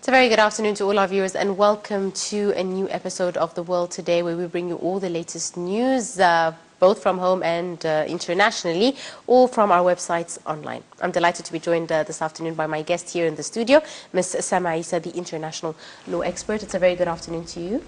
It's a very good afternoon to all our viewers and welcome to a new episode of The World Today, where we bring you all the latest news, both from home and internationally, all from our websites online. I'm delighted to be joined this afternoon by my guest here in the studio, Ms. Eissa, the international law expert. It's a very good afternoon to you.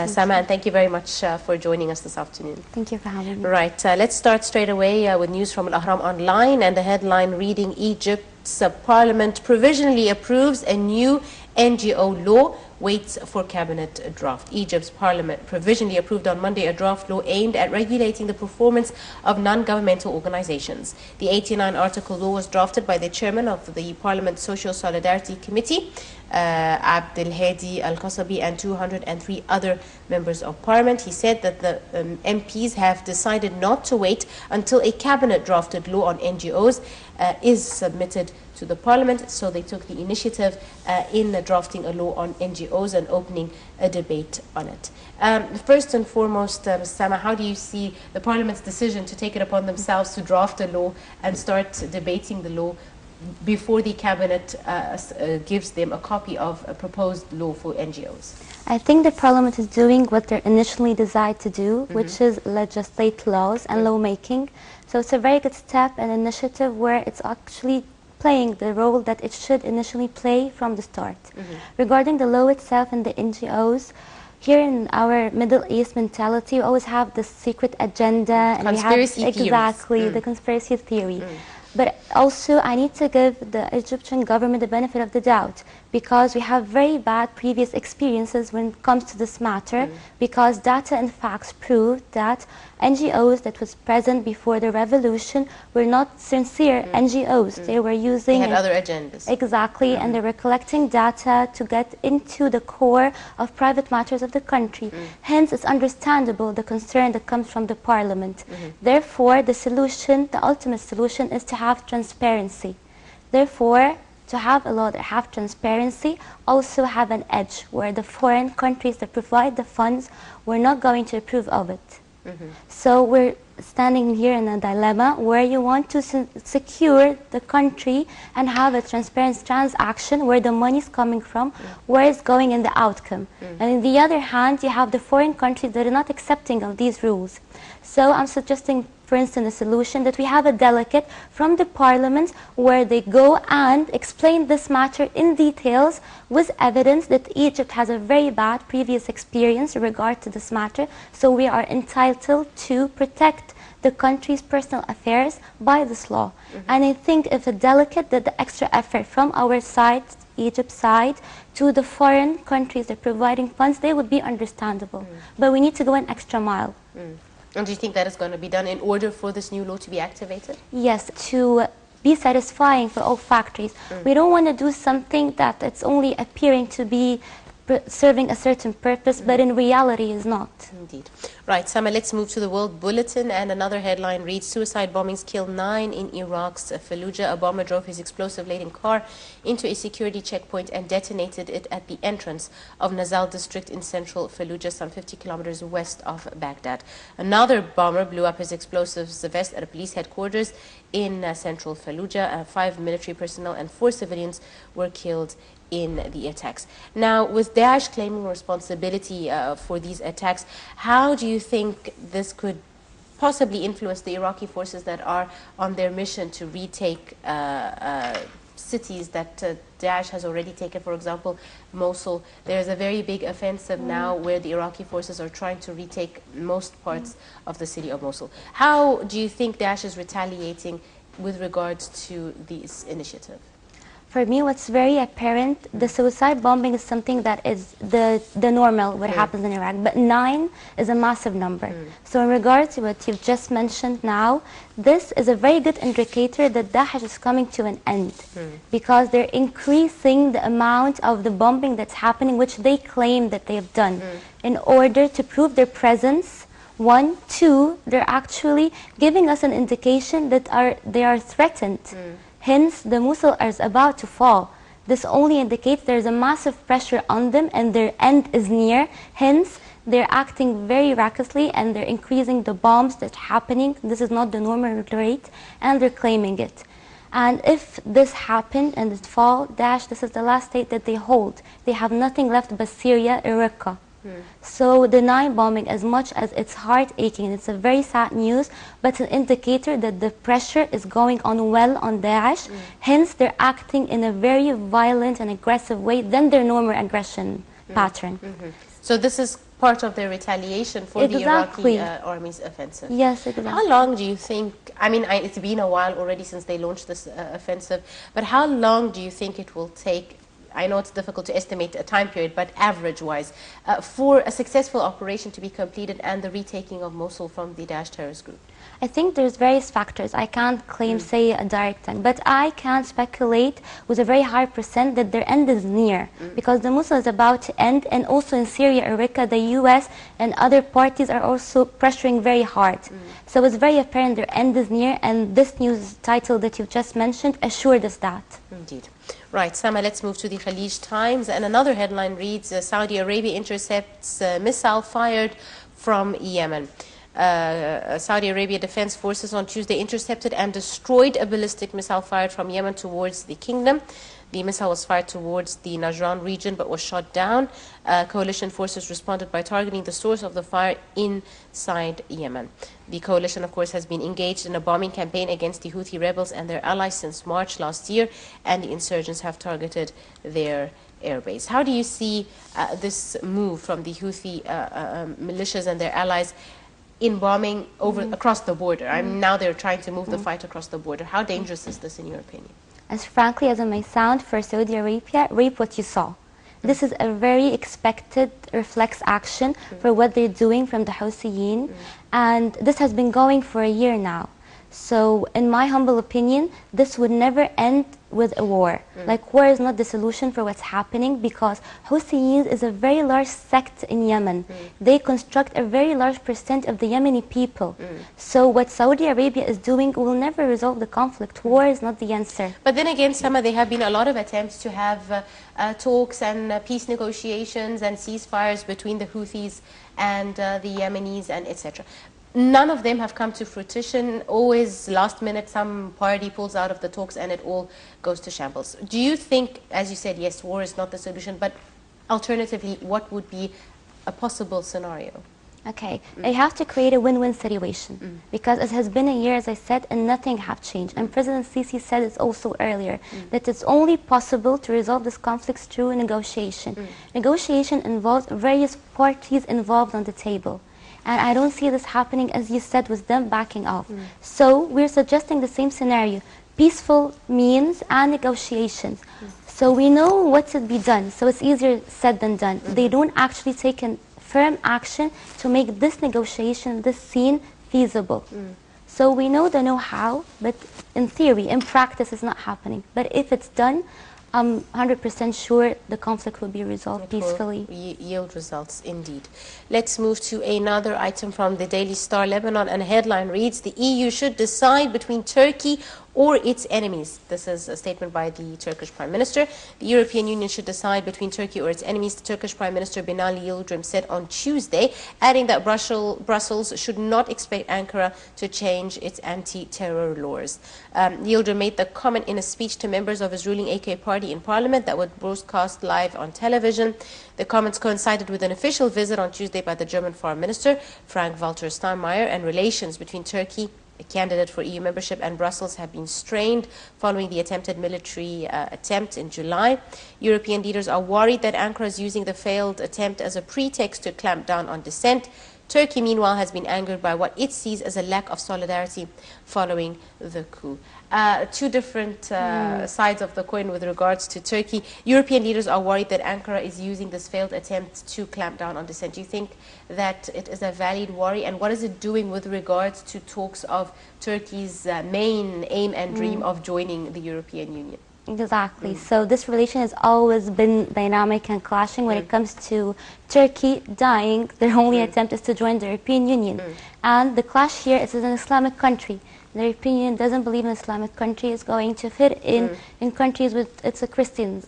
Sama, and thank you very much for joining us this afternoon. Thank you for having me. Right, let's start straight away with news from Al-Ahram Online, and the headline reading: Egypt's parliament provisionally approves a new NGO law, waits for cabinet draft. Egypt's parliament provisionally approved on Monday a draft law aimed at regulating the performance of non-governmental organizations. The 89-article law was drafted by the chairman of the Parliament Social Solidarity Committee, Abdel Hadi Al-Qasabi, and 203 other members of parliament. He said that the MPs have decided not to wait until a cabinet-drafted law on NGOs is submitted to the parliament, so they took the initiative in drafting a law on NGOs and opening a debate on it. First and foremost, Sama, how do you see the parliament's decision to take it upon themselves to draft a law and start debating the law before the cabinet gives them a copy of a proposed law for NGOs? I think the parliament is doing what they initially desired to do, which is legislate laws and lawmaking. So it's a very good step and initiative where it's actually playing the role that it should initially play from the start. Regarding the law itself and the NGOs, here in our Middle East mentality, we always have the secret agenda and conspiracy we have exactly the conspiracy theory. But also I need to give the Egyptian government the benefit of the doubt, because we have very bad previous experiences when it comes to this matter, because data and facts prove that NGOs that was present before the revolution were not sincere NGOs. They were using... They had other agendas. Exactly, and they were collecting data to get into the core of private matters of the country. Hence, it's understandable the concern that comes from the parliament. Therefore, the solution, the ultimate solution, is to have transparency. Therefore, to have a law that have transparency, also have an edge where the foreign countries that provide the funds were not going to approve of it. So we're standing here in a dilemma where you want to secure the country and have a transparent transaction where the money is coming from, where it's going in the outcome. And on the other hand, you have the foreign countries that are not accepting of these rules. So I'm suggesting, for instance, a solution that we have a delegate from the parliament where they go and explain this matter in details with evidence that Egypt has a very bad previous experience in regard to this matter. So we are entitled to protect the country's personal affairs by this law. And I think if a delegate did the extra effort from our side, Egypt's side, to the foreign countries that are providing funds, they would be understandable. But we need to go an extra mile. And do you think that is going to be done in order for this new law to be activated? Yes, to be satisfying for all factories. We don't want to do something that it's only appearing to be serving a certain purpose, but in reality is not. Indeed. Right, Sama, let's move to the World Bulletin, and another headline reads: Suicide bombings kill 9 in Iraq's Fallujah. A bomber drove his explosive-laden car into a security checkpoint and detonated it at the entrance of Nile district in central Fallujah, some 50 kilometers west of Baghdad. Another bomber blew up his explosives vest at a police headquarters in central Fallujah. 5 military personnel and 4 civilians were killed in the attacks. Now, with Daesh claiming responsibility for these attacks, how do you think this could possibly influence the Iraqi forces that are on their mission to retake cities that Daesh has already taken? For example, Mosul. There's a very big offensive now where the Iraqi forces are trying to retake most parts of the city of Mosul. How do you think Daesh is retaliating with regards to this initiative? For me, what's very apparent, the suicide bombing is something that is the normal, what happens in Iraq. But 9 is a massive number. So in regards to what you've just mentioned now, this is a very good indicator that Daesh is coming to an end. Because they're increasing the amount of the bombing that's happening, which they claim that they've done, in order to prove their presence. 1, 2, they're actually giving us an indication that they are threatened. Hence, the Mosul is about to fall. This only indicates there is a massive pressure on them and their end is near. Hence, they're acting very recklessly and they're increasing the bombs that's happening. This is not the normal rate and they're claiming it. And if this happened and it fall, Daesh, this is the last state that they hold. They have nothing left but Syria, Iraq. So the Nile bombing, as much as it's heart-aching, it's a very sad news, but it's an indicator that the pressure is going on well on Daesh. Hence, they're acting in a very violent and aggressive way than their normal aggression pattern. So this is part of their retaliation for the Iraqi army's offensive. Yes, exactly. How long do you think, I mean, it's been a while already since they launched this offensive, but how long do you think it will take? I know it's difficult to estimate a time period, but average-wise, for a successful operation to be completed and the retaking of Mosul from the Daesh terrorist group? I think there's various factors. I can't claim, say, a direct time, but I can speculate with a very high percent that their end is near, because the Mosul is about to end, and also in Syria, Iraq, the US and other parties are also pressuring very hard. So it's very apparent their end is near, and this news title that you just mentioned assured us that. Indeed. Right, Sama, let's move to the Khalij Times. And another headline reads, Saudi Arabia intercepts missile fired from Yemen. Saudi Arabia Defense Forces on Tuesday intercepted and destroyed a ballistic missile fired from Yemen towards the kingdom. The missile was fired towards the Najran region but was shot down. Coalition forces responded by targeting the source of the fire inside Yemen. The coalition, of course, has been engaged in a bombing campaign against the Houthi rebels and their allies since March last year, and the insurgents have targeted their airbase. How do you see this move from the Houthi militias and their allies in bombing across the border? I mean, now they're trying to move the fight across the border. How dangerous is this, in your opinion? As frankly as it may sound, for Saudi Arabia, reap what you saw. This is a very expected reflex action for what they're doing from the Houthiyyin, and this has been going for a year now. So, in my humble opinion, this would never end with a war. Like, war is not the solution for what's happening, because Houthiyyin is a very large sect in Yemen. They construct a very large percent of the Yemeni people. So what Saudi Arabia is doing will never resolve the conflict. War is not the answer. But then again, Sama, there have been a lot of attempts to have talks and peace negotiations and ceasefires between the Houthis and the Yemenis and etc. None of them have come to fruition. Always last minute, some party pulls out of the talks and it all goes to shambles. Do you think, as you said, yes, war is not the solution, but alternatively, what would be a possible scenario? Okay, they have to create a win-win situation, because it has been a year, as I said, and nothing have changed. And President Sisi said it also earlier, that it's only possible to resolve this conflict through negotiation. Negotiation involves various parties involved on the table. And I don't see this happening, as you said, with them backing off. So we're suggesting the same scenario, peaceful means and negotiations. So we know what should be done, so it's easier said than done. They don't actually take a firm action to make this negotiation, this scene, feasible. So we know the know-how, but in theory, in practice, it's not happening. But if it's done, I'm 100% sure the conflict will be resolved peacefully. Yield results, indeed. Let's move to another item from the Daily Star Lebanon, and a headline reads, the EU should decide between Turkey or its enemies. This is a statement by the Turkish Prime Minister. The European Union should decide between Turkey or its enemies, the Turkish Prime Minister Binali Yildirim said on Tuesday, adding that Brussels should not expect Ankara to change its anti-terror laws. Yildirim made the comment in a speech to members of his ruling AK party in Parliament that would broadcast live on television. The comments coincided with an official visit on Tuesday by the German Foreign Minister, Frank-Walter Steinmeier, and relations between Turkey, a candidate for EU membership, and Brussels have been strained following the attempted military attempt in July. European leaders are worried that Ankara is using the failed attempt as a pretext to clamp down on dissent. Turkey, meanwhile, has been angered by what it sees as a lack of solidarity following the coup. Two different sides of the coin with regards to Turkey. European leaders are worried that Ankara is using this failed attempt to clamp down on dissent. Do you think that it is a valid worry? And what is it doing with regards to talks of Turkey's main aim and dream of joining the European Union? Exactly. So this relation has always been dynamic and clashing when it comes to Turkey dying. Their only attempt is to join the European Union. And the clash here is an Islamic country. The European Union doesn't believe an Islamic country is going to fit in countries with it's a Christian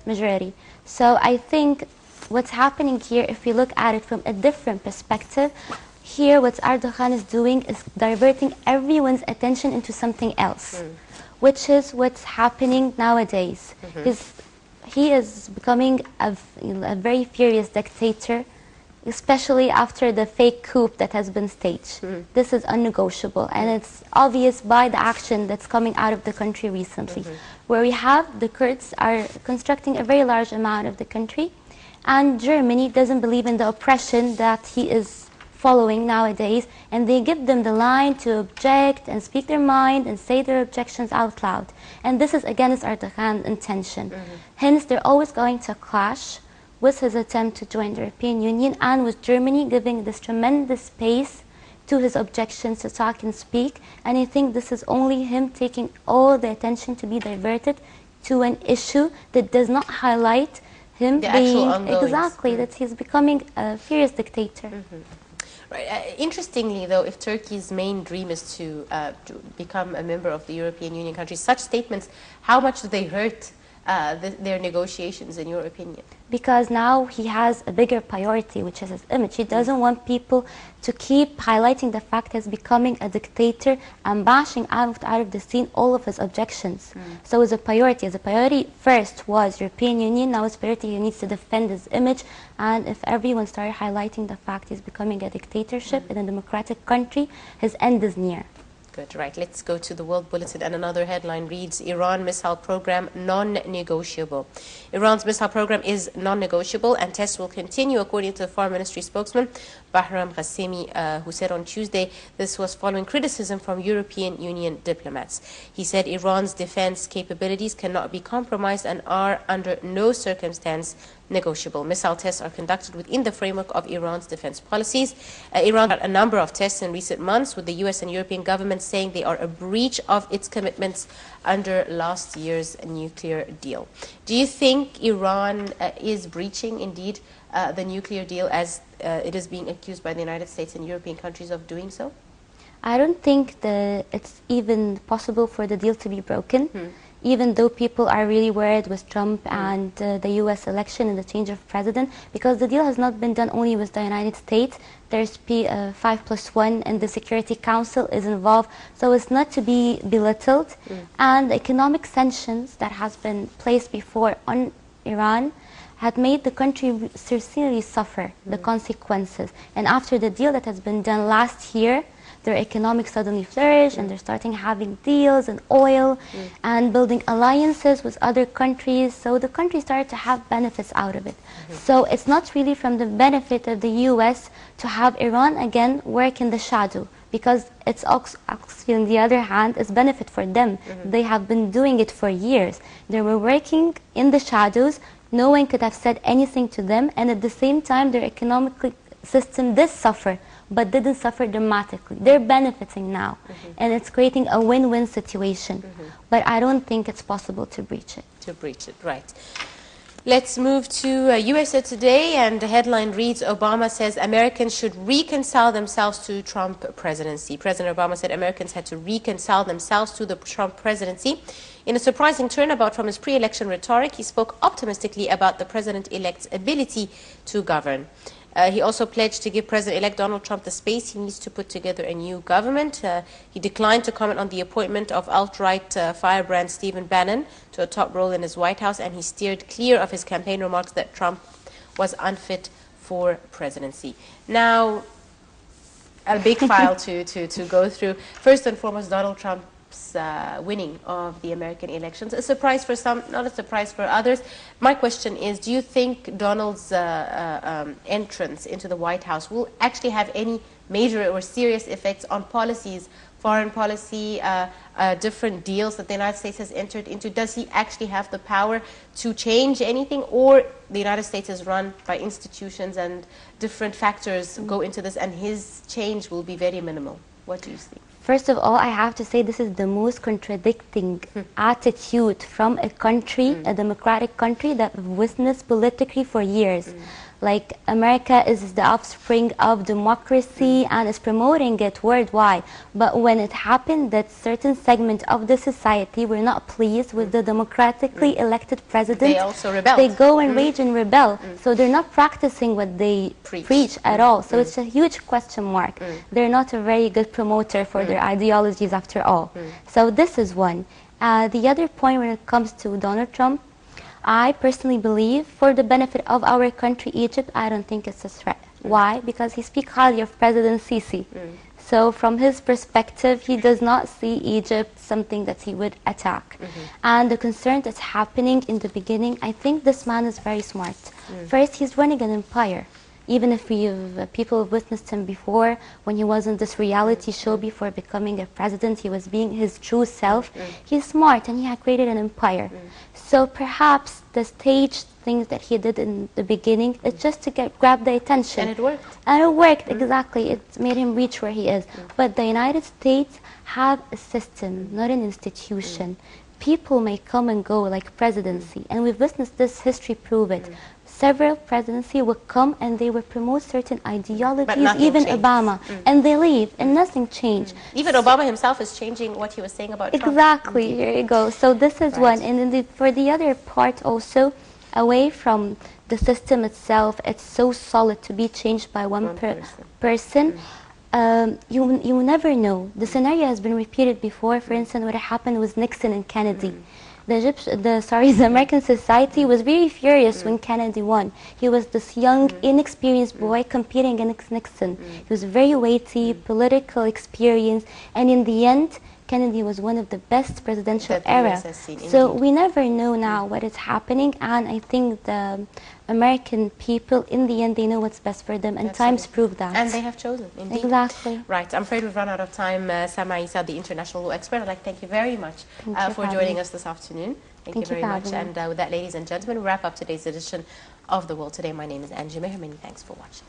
majority. So I think what's happening here, if we look at it from a different perspective, here what Erdogan is doing is diverting everyone's attention into something else. which is what's happening nowadays. He is becoming a very furious dictator, especially after the fake coup that has been staged. This is unnegotiable, and it's obvious by the action that's coming out of the country recently, where we have the Kurds are constructing a very large amount of the country, and Germany doesn't believe in the oppression that he is following nowadays, and they give them the line to object and speak their mind and say their objections out loud. And this is against Erdogan's intention. Hence, they're always going to clash with his attempt to join the European Union, and with Germany giving this tremendous space to his objections to talk and speak. And I think this is only him taking all the attention to be diverted to an issue that does not highlight him being exactly that he's becoming a furious dictator. Right. Interestingly, though, if Turkey's main dream is to become a member of the European Union countries, such statements, how much do they hurt their negotiations, in your opinion? Because now he has a bigger priority, which is his image. He doesn't want people to keep highlighting the fact he's becoming a dictator and bashing out of the scene all of his objections. So as a priority first was European Union, now his priority, he needs to defend his image. And if everyone started highlighting the fact he's becoming a dictatorship in a democratic country, his end is near. Good, right. Let's go to the World Bulletin, and another headline reads, Iran missile program non-negotiable. Iran's missile program is non-negotiable, and tests will continue, according to the Foreign Ministry spokesman Bahram Ghassemi, who said on Tuesday this was following criticism from European Union diplomats. He said Iran's defense capabilities cannot be compromised and are under no circumstance negotiable. Missile tests are conducted within the framework of Iran's defense policies. Iran had a number of tests in recent months, with the US and European governments saying they are a breach of its commitments under last year's nuclear deal. Do you think Iran is breaching, indeed, the nuclear deal, as it is being accused by the United States and European countries of doing so? I don't think that it's even possible for the deal to be broken. Even though people are really worried with Trump and the US election and the change of president, because the deal has not been done only with the United States. There's 5+1 and the Security Council is involved, so it's not to be belittled. And the economic sanctions that has been placed before on Iran had made the country seriously suffer the consequences. And after the deal that has been done last year, their economic suddenly flourished, and they're starting having deals and oil and building alliances with other countries. So the country started to have benefits out of it. So it's not really from the benefit of the US to have Iran again work in the shadow, because it's actually, on the other hand, is benefit for them. They have been doing it for years. They were working in the shadows. No one could have said anything to them, and at the same time their economic system did suffer, but didn't suffer dramatically. They're benefiting now, and it's creating a win-win situation. But I don't think it's possible to breach it. To breach it, right. Let's move to USA Today, and the headline reads, Obama says Americans should reconcile themselves to Trump presidency. President Obama said Americans had to reconcile themselves to the Trump presidency. In a surprising turnabout from his pre-election rhetoric, he spoke optimistically about the president-elect's ability to govern. He also pledged to give President-elect Donald Trump the space he needs to put together a new government. He declined to comment on the appointment of alt-right firebrand Stephen Bannon to a top role in his White House, and he steered clear of his campaign remarks that Trump was unfit for presidency. Now, a big file to go through. First and foremost, Donald Trump's winning of the American elections. A surprise for some, not a surprise for others. My question is, do you think Donald's entrance into the White House will actually have any major or serious effects on policies, foreign policy, different deals that the United States has entered into? Does he actually have the power to change anything, or the United States is run by institutions and different factors go into this, and his change will be very minimal? What do you think? First of all, I have to say this is the most contradicting attitude from a country, a democratic country that we've witnessed politically for years. Like, America is the offspring of democracy and is promoting it worldwide. But when it happened that certain segment of the society were not pleased with the democratically elected president, they also rebelled. They go and rage and rebel. So they're not practicing what they preach at all. So it's a huge question mark. They're not a very good promoter for their ideologies after all. So this is one. The other point when it comes to Donald Trump, I personally believe for the benefit of our country, Egypt, I don't think it's a threat. Why? Because he speaks highly of President Sisi. So from his perspective, he does not see Egypt something that he would attack. And the concern that's happening in the beginning, I think this man is very smart. First, he's running an empire. Even if people have witnessed him before, when he was in this reality show before becoming a president, he was being his true self. He's smart and he had created an empire. So perhaps the staged things that he did in the beginning is just to grab the attention. And it worked. And it worked, exactly. It made him reach where he is. But the United States have a system, not an institution. People may come and go like presidency, and we've witnessed this, history prove it. Several presidency would come and they would promote certain ideologies, even changed. Obama, and they leave and nothing changed. Even Obama himself is changing what he was saying about Trump. Exactly, here you go. So this is one. And for the other part also, away from the system itself, it's so solid to be changed by one person. You never know. The scenario has been repeated before. For instance, what happened with Nixon and Kennedy. The American society was very furious when Kennedy won. He was this young, inexperienced boy competing against Nixon. He was very weighty, political experience, and in the end, Kennedy was one of the best presidential era. So we never know now what is happening, and I think the American people, in the end, they know what's best for them, and times prove that. And they have chosen, indeed. Exactly. Right. I'm afraid we've run out of time. Sama Eissa, the international law expert, I'd like to thank you very much for joining us this afternoon. Thank you very much. And with that, ladies and gentlemen, we wrap up today's edition of The World Today. My name is Angie Meher. Many thanks for watching.